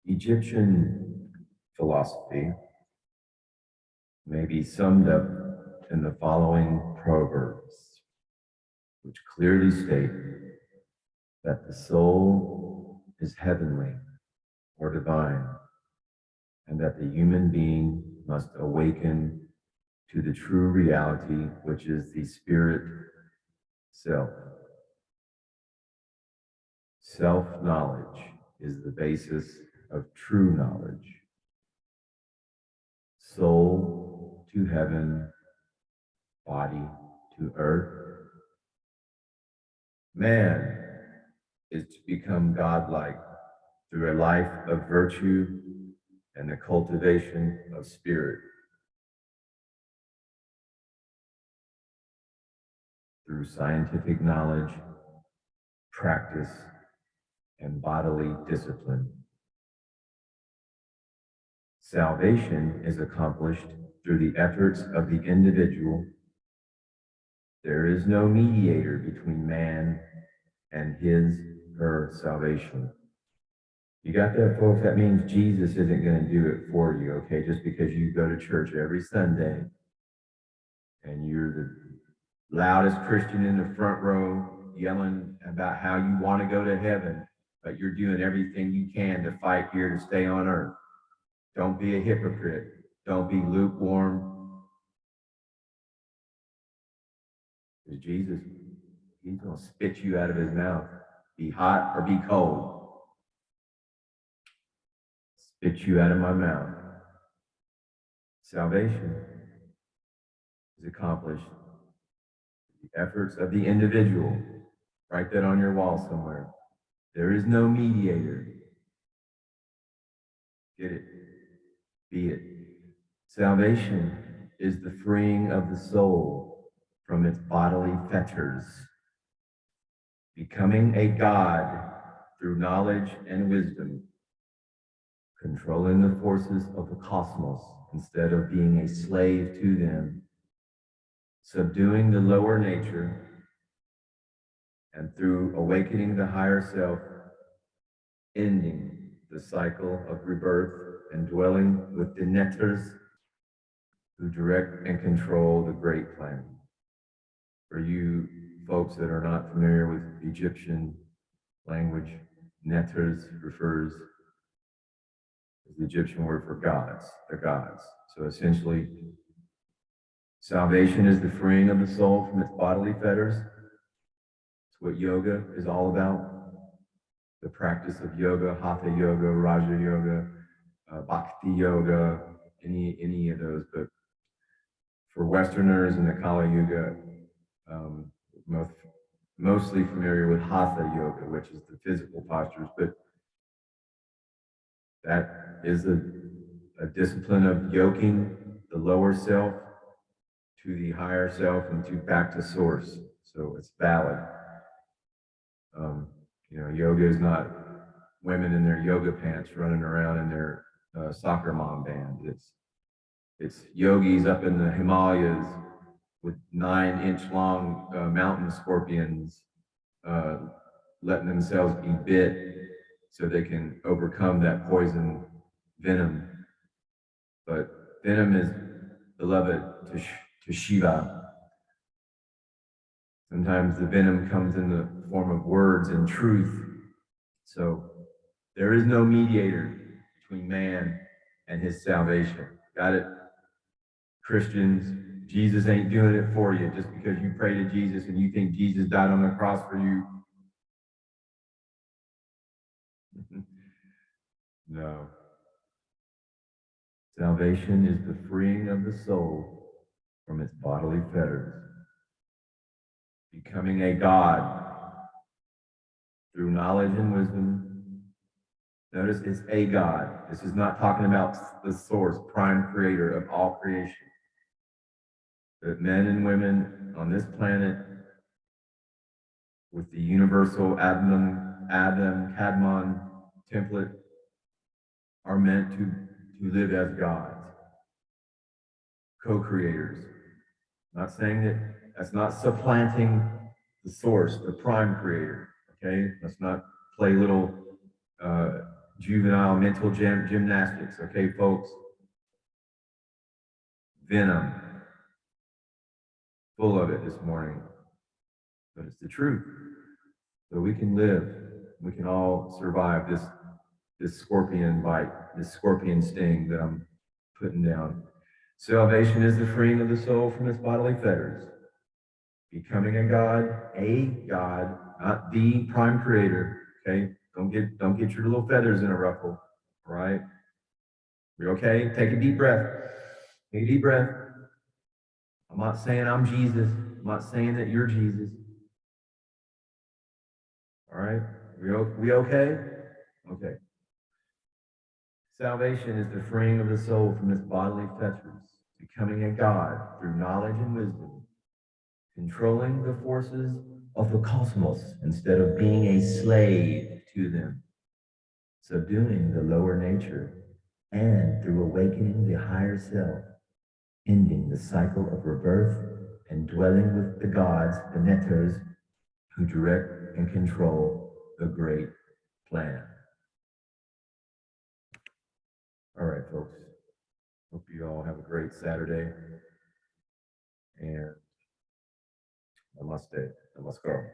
Egyptian philosophy may be summed up in the following proverbs, which clearly state that the soul is heavenly or divine, and that the human being must awaken to the true reality, which is the spirit self. Self-knowledge is the basis of true knowledge. Soul to heaven, body to earth. Man is to become godlike through a life of virtue and the cultivation of spirit. Through scientific knowledge, practice, and bodily discipline. Salvation is accomplished through the efforts of the individual. There is no mediator between man and her salvation. You got that, folks? That means Jesus isn't going to do it for you, okay? Just because you go to church every Sunday and you're the loudest Christian in the front row yelling about how you want to go to heaven, but you're doing everything you can to fight here to stay on earth. Don't be a hypocrite. Don't be lukewarm. Because Jesus, he's going to spit you out of his mouth. Be hot or be cold. Spit you out of my mouth. Salvation is accomplished through the efforts of the individual. Write that on your wall somewhere. There is no mediator. Get it? Be it. Salvation is the freeing of the soul from its bodily fetters, becoming a God through knowledge and wisdom, controlling the forces of the cosmos instead of being a slave to them, subduing the lower nature, and through awakening the higher self, ending the cycle of rebirth and dwelling with the mediators who direct and control the great plan. For you folks that are not familiar with Egyptian language, mediators refers to the Egyptian word for gods, the gods. So essentially, salvation is the freeing of the soul from its bodily fetters. It's what yoga is all about. The practice of yoga, hatha yoga, raja yoga, bhakti yoga, any of those. But for Westerners in the Kali Yuga, mostly familiar with hatha yoga, which is the physical postures, but that is a discipline of yoking the lower self to the higher self and back to source. So it's valid. Yoga is not women in their yoga pants running around in their soccer mom band. It's yogis up in the Himalayas with 9-inch long mountain scorpions letting themselves be bit so they can overcome that poison venom. But venom is beloved to Shiva. Sometimes the venom comes in the form of words and truth. So there is no mediator between man and his salvation. Got it? Christians, Jesus ain't doing it for you just because you pray to Jesus and you think Jesus died on the cross for you. No. Salvation is the freeing of the soul from its bodily fetters, becoming a God through knowledge and wisdom. Notice it's a God. This is not talking about the source, prime creator of all creation. But men and women on this planet with the universal Adam-Kadmon template are meant to live as gods, co-creators. Not saying that's not supplanting the source, the prime creator, okay? Let's not play little juvenile mental gymnastics, okay, folks? Venom, full of it this morning, but it's the truth. So we can live, we can all survive this scorpion bite, this scorpion sting that I'm putting down. Salvation is the freeing of the soul from its bodily fetters. Becoming a God, not the prime creator. Okay, don't get your little feathers in a ruffle. All right, you okay? Take a deep breath. Take a deep breath. I'm not saying I'm Jesus. I'm not saying that you're Jesus. All right, we okay? Okay. Salvation is the freeing of the soul from its bodily fetters, becoming a God through knowledge and wisdom, controlling the forces of the cosmos instead of being a slave to them, subduing the lower nature, and through awakening the higher self, ending the cycle of rebirth and dwelling with the gods, the mediators, who direct and control the great plan. All right, folks. Hope you all have a great Saturday. And namaste. Namaskar.